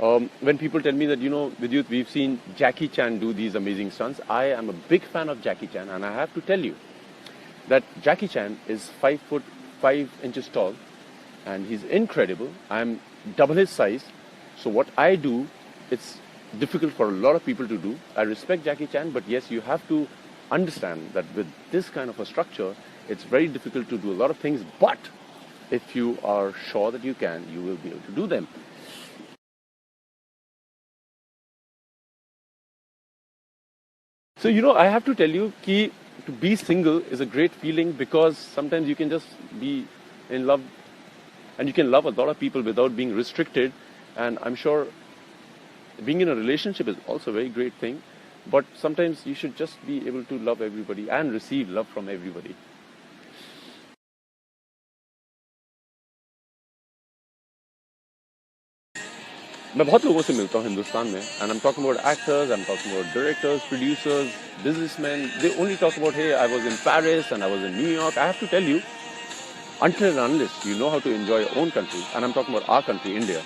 When people tell me that, Vidyut, we've seen Jackie Chan do these amazing stunts, I am a big fan of Jackie Chan, and I have to tell you that Jackie Chan is 5'5" tall, and he's incredible. I'm double his size, so what I do, it's difficult for a lot of people to do. I respect Jackie Chan, but yes, you have to understand that with this kind of a structure, it's very difficult to do a lot of things, but if you are sure that you can, you will be able to do them. So, I have to tell you that to be single is a great feeling, because sometimes you can just be in love, and you can love a lot of people without being restricted. And I'm sure being in a relationship is also a very great thing, but sometimes you should just be able to love everybody and receive love from everybody. मैं बहुत लोगों से मिलता हूँ हिंदुस्तान में, and I'm talking about actors, I'm talking about directors, producers, businessmen. They only talk about, hey, I was in Paris and I was in New York. I have to tell you, until and unless you know how to enjoy your own country, and I'm talking about our country, India,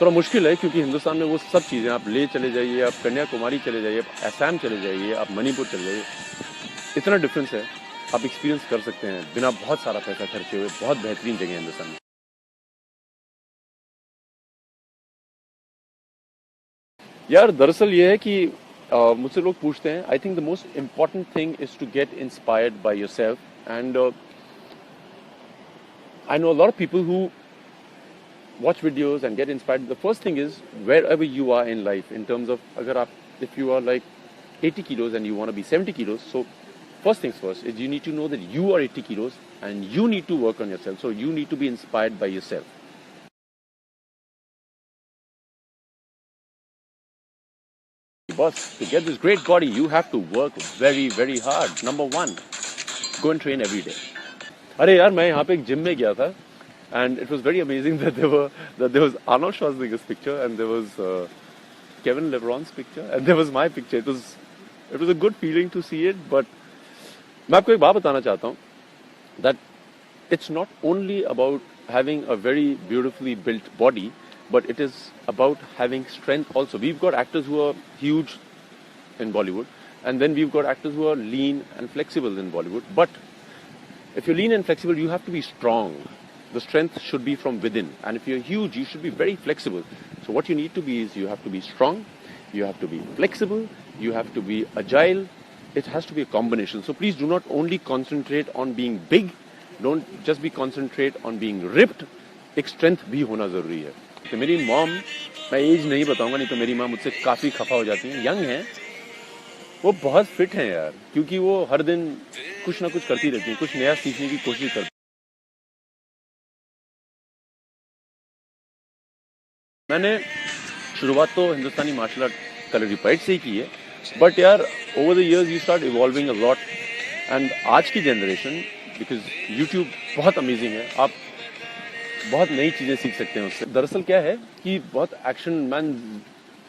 थोड़ा मुश्किल है, क्योंकि हिंदुस्तान में वो सब चीज़ें, आप ले चले जाइए, आप कन्याकुमारी चले जाइए, आप असम चले जाइए, आप मणिपुर चले जाइए, इतना डिफरेंस है, आप एक्सपीरियंस कर सकते हैं बिना बहुत सारा पैसा खर्चे हुए। बहुत बेहतरीन जगह है हिंदुस्तान में। यार दरअसल ये है कि मुझसे लोग पूछते हैं, I think the most important thing is to get inspired by yourself, and I know a lot of people who watch videos and get inspired. The first thing is, wherever you are in life, in terms of, if you are like 80 kilos and you want to be 70 kilos, so first things first is you need to know that you are 80 kilos and you need to work on yourself. So you need to be inspired by yourself. Boss, to get this great body, you have to work very, very hard. Number one, go and train every day. अरे यार, मैं यहाँ पे एक gym में गया था, and it was very amazing that there was Arnold Schwarzenegger's picture, and there was Kevin LeBron's picture, and there was my picture. It was a good feeling to see it. But मैं आपको एक बात बताना चाहता हूँ, that it's not only about having a very beautifully built body, but it is about having strength also. We've got actors who are huge in Bollywood, and then we've got actors who are lean and flexible in Bollywood. But if you're lean and flexible, you have to be strong. The strength should be from within. And if you're huge, you should be very flexible. So what you need to be is, you have to be strong, you have to be flexible, you have to be agile. It has to be a combination. So please do not only concentrate on being big, don't just be concentrate on being ripped. एक strength भी होना जरूरी है. तो मेरी mom, मैं as नहीं बताऊंगा, नहीं तो मेरी माँ मुझसे काफी खफा हो जाती है, यंग है, वो बहुत फिट हैं यार, क्योंकि वो हर दिन कुछ ना कुछ करती रहती है, कुछ नया सीखने की कोशिश करती है। मैंने शुरुआत तो हिंदुस्तानी मार्शल आर्ट कलरीपाइट से ही की है, बट यार over the years you start evolving a lot, and आज की जनरेशन, बिकॉज यूट्यूब बहुत अमेजिंग है, आप बहुत नई चीज़ें सीख सकते हैं उससे। दरअसल क्या है कि बहुत एक्शन मैन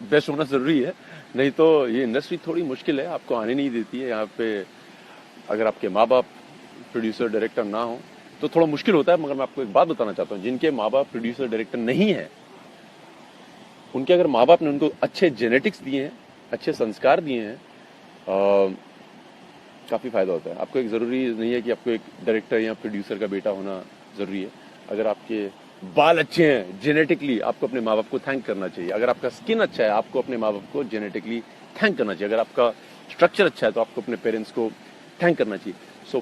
बेस्ट होना ज़रूरी है, नहीं तो ये इंडस्ट्री थोड़ी मुश्किल है, आपको आने नहीं देती है यहाँ पे। अगर आपके माँ बाप प्रोड्यूसर डायरेक्टर ना हो तो थोड़ा मुश्किल होता है। मगर मैं आपको एक बात बताना चाहता हूँ, जिनके माँ बाप प्रोड्यूसर डायरेक्टर नहीं है, उनके अगर माँ बाप ने उनको अच्छे जेनेटिक्स दिए हैं, अच्छे संस्कार दिए हैं, काफ़ी फ़ायदा होता है। आपको एक ज़रूरी नहीं है कि आपको एक डायरेक्टर या प्रोड्यूसर का बेटा होना ज़रूरी है। अगर आपके बाल अच्छे हैं जेनेटिकली, आपको अपने माँ बाप को थैंक करना चाहिए। अगर आपका स्किन अच्छा है, आपको अपने माँ बाप को जेनेटिकली थैंक करना चाहिए। अगर आपका स्ट्रक्चर अच्छा है, तो आपको अपने पेरेंट्स को थैंक करना चाहिए। So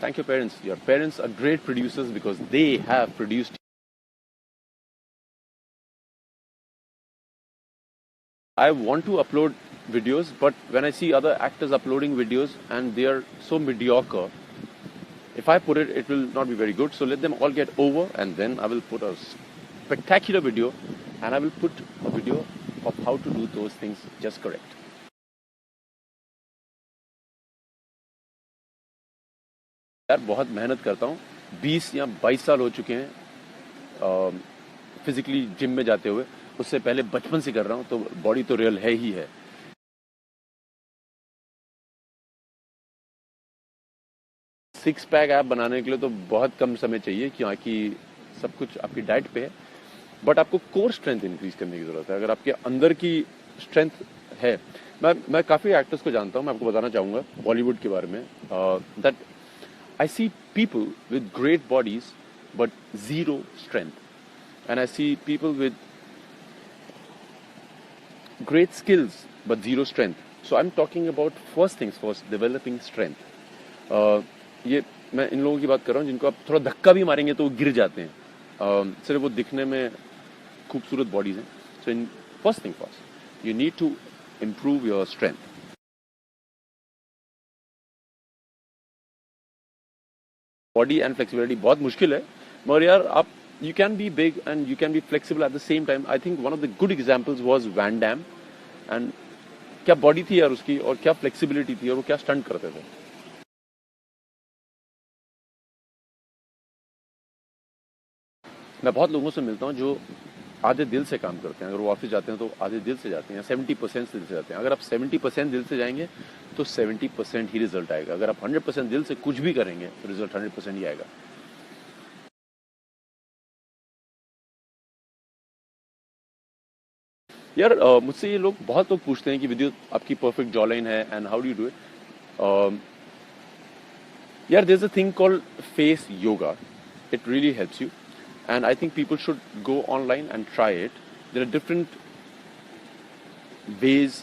thank you parents, your parents are great producers because they have produced. I want to upload videos, but when I see other actors uploading videos and they are so mediocre, if I put it, it will not be very good. So let them all get over, and then I will put a spectacular video, and I will put a video of how to do those things just correct. यार बहुत मेहनत करता हूँ, 20 या 22 साल हो चुके हैं फिजिकली जिम में जाते हुए। उससे पहले बचपन से कर रहा हूँ, तो बॉडी तो रियल है ही है। सिक्स पैक ऐप बनाने के लिए तो बहुत कम समय चाहिए, क्योंकि सब कुछ आपकी डाइट पे है। बट आपको कोर स्ट्रेंथ इंक्रीज करने की जरूरत है। अगर आपके अंदर की स्ट्रेंथ है, मैं काफ़ी एक्टर्स को जानता हूँ, मैं आपको बताना चाहूँगा बॉलीवुड के बारे में, that I see people with great bodies but zero strength, and I see people with great skills but zero strength. So I'm talking about first things first, developing strength. ये मैं इन लोगों की बात कर रहा हूँ जिनको आप थोड़ा धक्का भी मारेंगे तो वो गिर जाते हैं, सिर्फ वो दिखने में खूबसूरत बॉडीज हैं. So in first thing first, you need to improve your strength. Body and flexibility बहुत मुश्किल है, मगर यार आप you can be big and you can be flexible at the same time. I think one of the good examples was Van Damme, and क्या body थी यार उसकी, और क्या फ्लेक्सिबिलिटी थी, और वो क्या स्टंट करते थे. मैं बहुत लोगों से मिलता हूँ जो आधे दिल से काम करते हैं. अगर वो ऑफिस जाते हैं तो आधे दिल से जाते हैं, 70% दिल से जाते हैं. अगर आप 70% दिल से जाएंगे तो 70% ही रिजल्ट आएगा. अगर आप 100% दिल से कुछ भी करेंगे तो रिजल्ट 100% ही आएगा. यार मुझसे ये लोग, बहुत लोग पूछते हैं कि विद्युत आपकी परफेक्ट जॉ लाइन है and how do you do it. यार there is a thing called face yoga. It really helps you and I think people should go online and try it. There are different ways